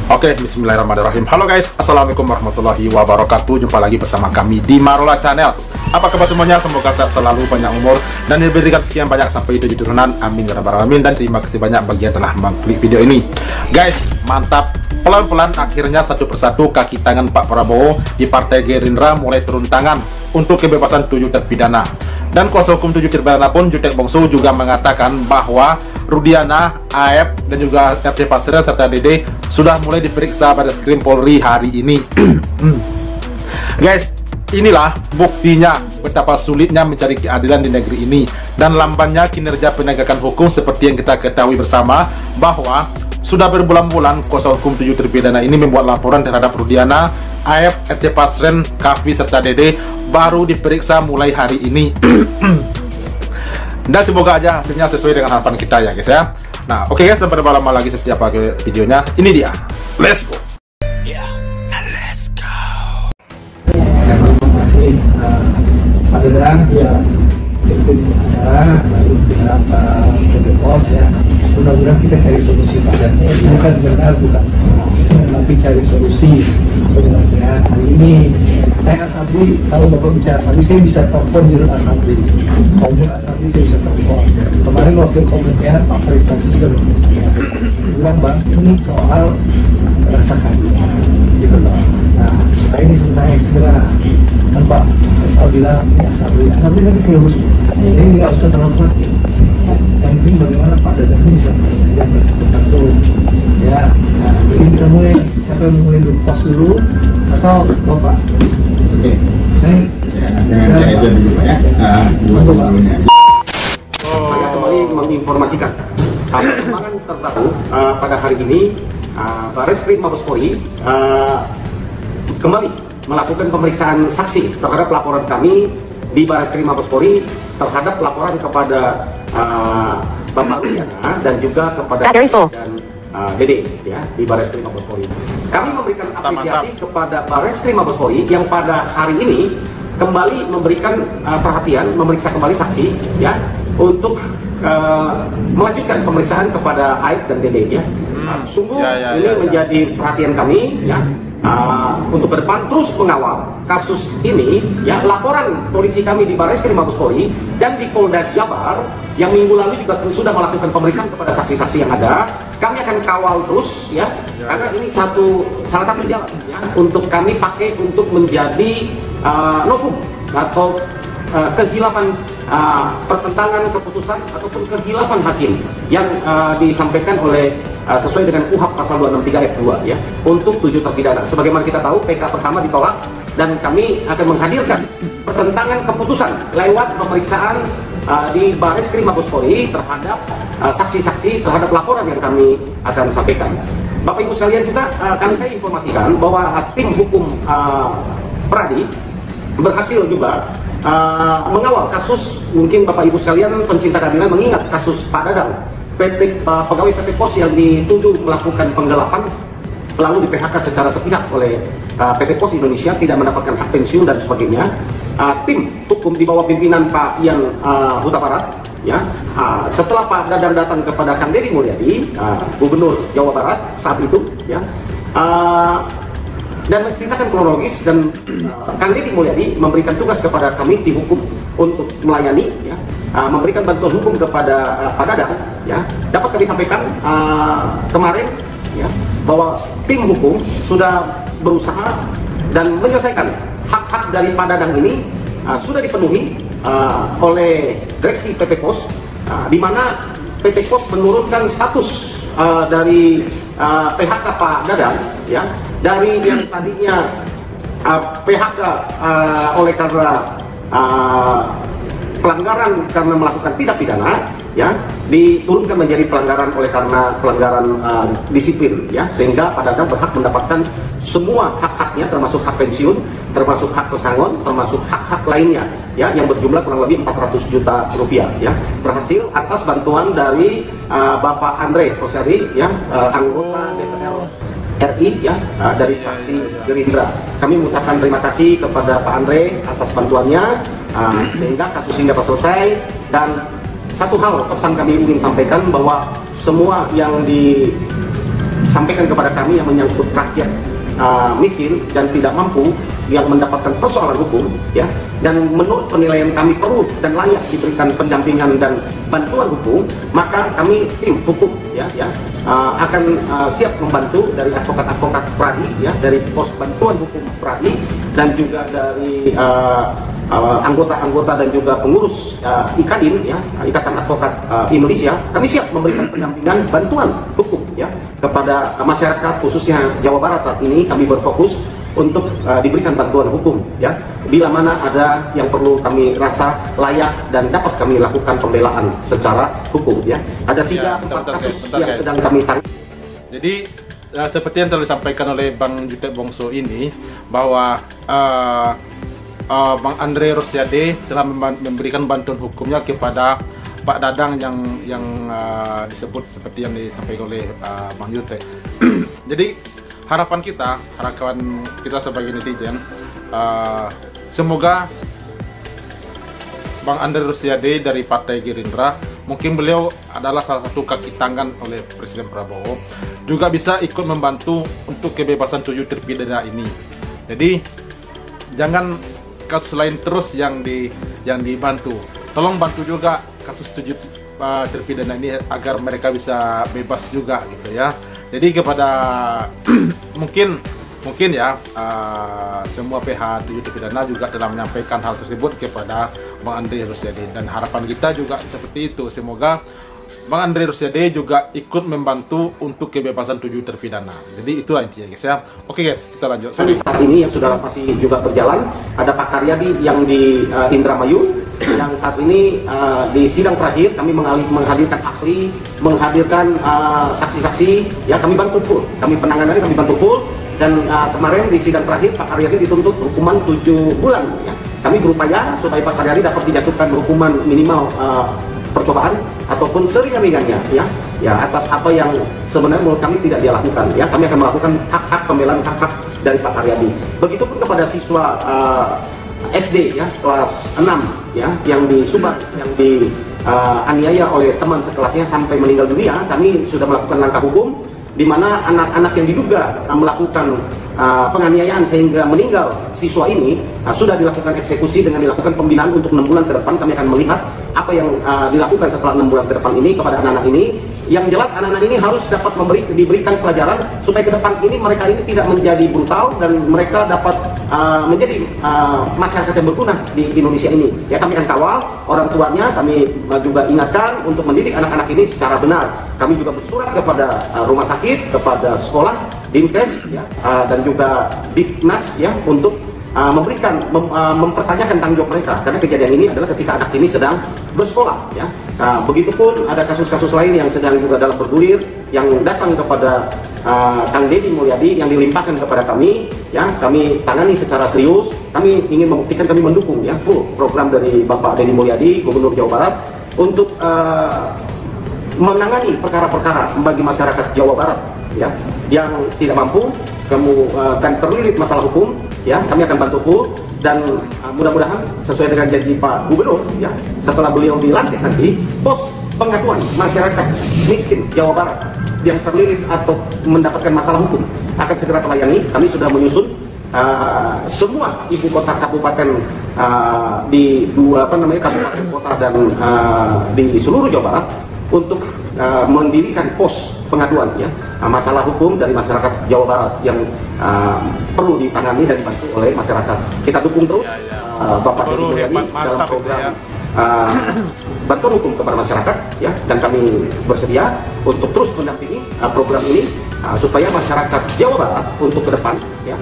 Oke, bismillahirrahmanirrahim. Halo guys, assalamualaikum warahmatullahi wabarakatuh. Jumpa lagi bersama kami di Marola Channel. Apa kabar semuanya? Semoga sehat selalu, panjang umur, dan diberikan sekian banyak sampai 7 turunan. Amin ya rabbal alamin. Dan terima kasih banyak bagi yang telah mengklik video ini. Guys, mantap. Pelan-pelan akhirnya satu persatu kaki tangan Pak Prabowo di Partai Gerindra mulai turun tangan untuk kebebasan 7 terpidana. Dan kuasa hukum 7 terpidana pun, Jutek Bongso, juga mengatakan bahwa Rudiana, AF, dan juga RT Pasren serta Dede sudah mulai diperiksa pada Baris Polri hari ini. Guys, inilah buktinya betapa sulitnya mencari keadilan di negeri ini dan lambannya kinerja penegakan hukum. Seperti yang kita ketahui bersama bahwa sudah berbulan-bulan kuasa hukum 7 terpidana ini membuat laporan terhadap Rudiana, AF, RT Pasren, Kavi, serta Dede baru diperiksa mulai hari ini. Dan semoga aja hasilnya sesuai dengan harapan kita ya guys ya. Nah oke guys, tanpa berlama lagi setiap pagi videonya, ini dia, let's go. Let's go. Terima kasih Pak Dedang ya, pimpin acara, lalu pihak PT Pos ya. Mudah-mudahan kita cari solusi Pak, dan bukan jurnal, bukan tapi cari solusi dengan sehat. Hari ini saya Asabri, kalau Bapak bicara Asabri, saya bisa telepon Jurul Asabri. Kalau Jurul Asabri saya bisa telepon. Kemarin wakil komunitas Pak Farid Francis juga bilang, Bang, ini soal rasa keadilan gitu loh. Nah, supaya ini selesai segera. Kan Pak Asabri bilang, ini Asabri nanti saya urus. Ini nggak usah terlalu khawatir. Yang penting bagaimana Pak Dadang ini bisa bersedia terus ya. Nah, jadi kita mulai, siapa yang mulai dulu, Pos dulu atau Bapak? Oke, dengan saya aja dulu Pak ya. Saya kembali menginformasikan perkembangan terbaru pada hari ini. Bareskrim Mabes Polri kembali melakukan pemeriksaan saksi terhadap laporan kami di Bareskrim Mabes Polri terhadap laporan kepada Bapak Rudiana dan juga kepada dan Dede ya di Bareskrim Mabes Polri. Kami memberikan apresiasi kepada Bareskrim Mabes Polri yang pada hari ini kembali memberikan perhatian, memeriksa kembali saksi ya untuk melanjutkan pemeriksaan kepada Aib dan Dede ya. Sungguh ini menjadi perhatian kami ya. Untuk ke depan terus mengawal kasus ini ya. Laporan polisi kami di Bareskrim Mabes Polri dan di Polda Jabar yang minggu lalu juga sudah melakukan pemeriksaan kepada saksi-saksi yang ada. Kami akan kawal terus ya, karena ini salah satu jalan ya, untuk kami pakai untuk menjadi novum atau kehilafan pertentangan keputusan ataupun kehilafan hakim yang disampaikan oleh sesuai dengan KUHP pasal 263 ayat 2 ya untuk 7 terpidana. Sebagaimana kita tahu PK pertama ditolak dan kami akan menghadirkan pertentangan keputusan lewat pemeriksaan di Bareskrim Mabes Polri terhadap saksi-saksi terhadap laporan yang kami akan sampaikan. Bapak Ibu sekalian juga kami saya informasikan bahwa tim hukum Pradi berhasil juga mengawal kasus. Mungkin Bapak Ibu sekalian pencinta keadilan mengingat kasus Pak Dadang, pegawai PT Pos yang dituduh melakukan penggelapan lalu di PHK secara sepihak oleh PT Pos Indonesia, tidak mendapatkan hak pensiun dan sebagainya. Tim hukum di bawah pimpinan Pak Ian Huta Barat ya, setelah Pak Dadang datang kepada Kang Deddy Mulyadi, Gubernur Jawa Barat saat itu ya, dan menceritakan kronologis, dan Kang Deddy Mulyadi memberikan tugas kepada kami tim hukum untuk melayani ya, memberikan bantuan hukum kepada Pak Dadang ya. Dapat kami sampaikan kemarin ya, bahwa tim hukum sudah berusaha dan menyelesaikan hak-hak dari Pak Dadang ini sudah dipenuhi oleh direksi PT Pos, di mana PT Pos menurunkan status dari PHK Pak Dadang ya, dari yang tadinya PHK oleh karena pelanggaran karena melakukan tindak pidana ya, diturunkan menjadi pelanggaran oleh karena pelanggaran disiplin ya, sehingga Pak Dadang berhak mendapatkan semua hak-haknya, termasuk hak pensiun, termasuk hak pesangon, termasuk hak-hak lainnya ya, yang berjumlah kurang lebih 400 juta rupiah ya, berhasil atas bantuan dari Bapak Andre Rosadi ya, anggota DPR RI ya, dari fraksi Gerindra. Kami mengucapkan terima kasih kepada Pak Andre atas bantuannya sehingga kasus ini dapat selesai. Dan satu hal pesan kami ingin sampaikan, bahwa semua yang sampaikan kepada kami yang menyangkut rakyat miskin dan tidak mampu yang mendapatkan persoalan hukum, ya, dan menurut penilaian kami perlu dan layak diberikan pendampingan dan bantuan hukum, maka kami tim hukum akan siap membantu dari advokat-advokat Pradi, ya, dari pos bantuan hukum Pradi, dan juga dari anggota-anggota dan juga pengurus IKADIN, ya, Ikatan Advokat Indonesia. Kami siap memberikan pendampingan bantuan hukum, ya, kepada masyarakat khususnya Jawa Barat. Saat ini kami berfokus untuk diberikan bantuan hukum, ya, bila mana ada yang perlu kami rasa layak dan dapat kami lakukan pembelaan secara hukum, ya. Ada 3-4 kasus yang sedang kami tangani. Jadi seperti yang telah disampaikan oleh Bang Jutek Bongso ini, bahwa Bang Andre Rosiade telah memberikan bantuan hukumnya kepada Pak Dadang yang disebut seperti yang disampaikan oleh Bang Jutek. Jadi harapan kita sebagai netizen, semoga Bang Andre Rosiade dari Partai Gerindra, mungkin beliau adalah salah satu kaki tangan oleh Presiden Prabowo, juga bisa ikut membantu untuk kebebasan 7 terpidana ini. Jadi jangan kasus lain terus yang dibantu. Tolong bantu juga kasus 7 terpidana ini agar mereka bisa bebas juga, gitu ya. Jadi kepada mungkin ya semua pihak 7 terpidana juga telah menyampaikan hal tersebut kepada Bang Andre Rosiade, dan harapan kita juga seperti itu. Semoga Bang Andre Rosiade juga ikut membantu untuk kebebasan 7 terpidana. Jadi itulah intinya, guys, ya. Oke, guys, kita lanjut. Saat ini yang sudah masih juga berjalan, ada Pak Karyadi yang di Indramayu, yang saat ini di sidang terakhir kami menghadirkan ahli, menghadirkan saksi-saksi, ya, kami bantu full, kami penanganannya kami bantu full, dan kemarin di sidang terakhir Pak Karyadi dituntut hukuman 7 bulan, ya. Kami berupaya supaya Pak Karyadi dapat dijatuhkan hukuman minimal percobaan ataupun seringan-ringannya, ya, atas apa yang sebenarnya menurut kami tidak dia lakukan, ya. Kami akan melakukan hak-hak pembelaan hak-hak dari Pak Karyadi. Begitupun kepada siswa SD, ya, kelas 6, ya, yang di Subang, yang aniaya oleh teman sekelasnya sampai meninggal dunia. Kami sudah melakukan langkah hukum di mana anak-anak yang diduga melakukan penganiayaan sehingga meninggal siswa ini sudah dilakukan eksekusi dengan dilakukan pembinaan untuk 6 bulan ke depan. Kami akan melihat apa yang dilakukan setelah 6 bulan ke depan ini kepada anak-anak ini. Yang jelas anak-anak ini harus dapat diberikan pelajaran supaya ke depan ini mereka ini tidak menjadi brutal dan mereka dapat menjadi masyarakat yang berguna di Indonesia ini. Ya, kami akan kawal orang tuanya, kami juga ingatkan untuk mendidik anak-anak ini secara benar. Kami juga bersurat kepada rumah sakit, kepada sekolah, Dinkes, ya, dan juga Ditnas, ya, untuk mempertanyakan tanggung jawab mereka, karena kejadian ini adalah ketika anak ini sedang bersekolah, ya. Begitupun ada kasus-kasus lain yang sedang juga dalam bergulir yang datang kepada Kang Deddy Mulyadi yang dilimpahkan kepada kami, ya, kami tangani secara serius. Kami ingin membuktikan kami mendukung, ya, full program dari Bapak Deddy Mulyadi, Gubernur Jawa Barat, untuk menangani perkara-perkara bagi masyarakat Jawa Barat, ya, yang tidak mampu dan terlilit masalah hukum, ya. Kami akan bantu full, dan mudah-mudahan sesuai dengan janji Pak Gubernur, ya, setelah beliau dilantik nanti, pos pengaduan masyarakat miskin Jawa Barat yang terlilit atau mendapatkan masalah hukum akan segera terlayani. Kami sudah menyusun semua ibu kota kabupaten di kabupaten kota dan di seluruh Jawa Barat untuk mendirikan pos pengaduan, ya, masalah hukum dari masyarakat Jawa Barat yang perlu ditangani dan dibantu oleh masyarakat. Kita dukung terus Bapak Deddy Mulyadi dalam program bantuan hukum kepada masyarakat, ya, dan kami bersedia untuk terus mendampingi program ini supaya masyarakat Jawa Barat untuk ke depan, ya,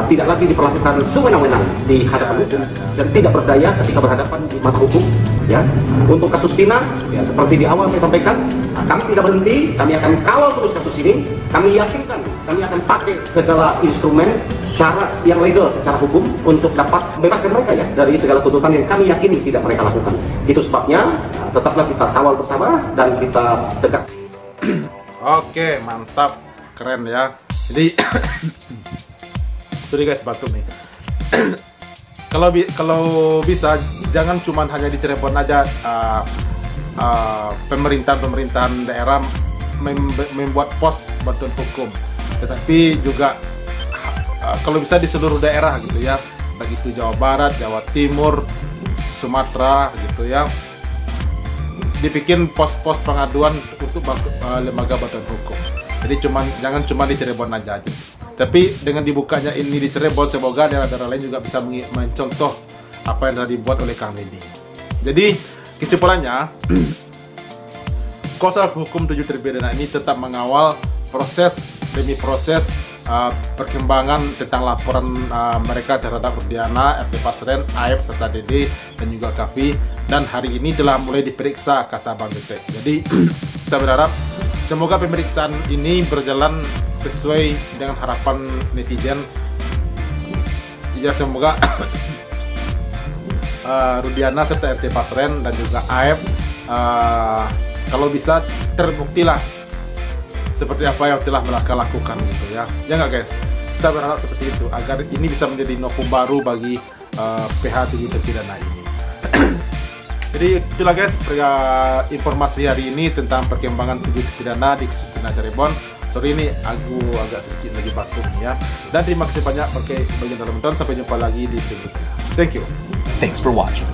tidak lagi diperlakukan sewenang-wenang di hadapan hukum dan tidak berdaya ketika berhadapan di mata hukum, ya. Untuk kasus Pinang, ya, seperti di awal saya sampaikan, kami tidak berhenti, kami akan kawal terus kasus ini. Kami yakinkan kami akan pakai segala instrumen cara yang legal secara hukum untuk dapat membebaskan mereka, ya, dari segala tuntutan yang kami yakini tidak mereka lakukan. Itu sebabnya tetaplah kita kawal bersama dan kita tegak. Oke, mantap, keren, ya. Jadi sorry guys, batuk nih. Kalau bisa jangan cuma hanya di Cirebon aja, pemerintahan daerah membuat pos bantuan hukum, tetapi juga kalau bisa di seluruh daerah gitu ya, baik itu Jawa Barat, Jawa Timur, Sumatera gitu ya, dibikin pos-pos pengaduan untuk lembaga bantuan hukum. Jadi jangan cuma di Cirebon aja. Tapi dengan dibukanya ini di Cirebon, semoga daerah-daerah lain juga bisa mencontoh apa yang telah dibuat oleh kami ini. Jadi kesimpulannya, Kuasa Hukum 7 terpidana ini tetap mengawal proses demi proses perkembangan tentang laporan mereka terhadap Rudiana, RT Pasren, AF serta DD dan juga Kavi, dan hari ini telah mulai diperiksa, kata Bang Bete. Jadi kita berharap semoga pemeriksaan ini berjalan sesuai dengan harapan netizen. Ya, semoga Rudiana serta RT Pasren dan juga AF kalau bisa terbuktilah seperti apa yang telah mereka lakukan gitu ya. Ya nggak guys? Kita berharap seperti itu agar ini bisa menjadi novum baru bagi PH 7 terpidana ini. Jadi itulah guys informasi hari ini tentang perkembangan 7 terpidana di kasus Cirebon. Sorry ini aku agak sedikit lagi batuk ya. Dan terima kasih banyak bagi yang telah menonton. Sampai jumpa lagi di video berikutnya. Thank you. Thanks for watching.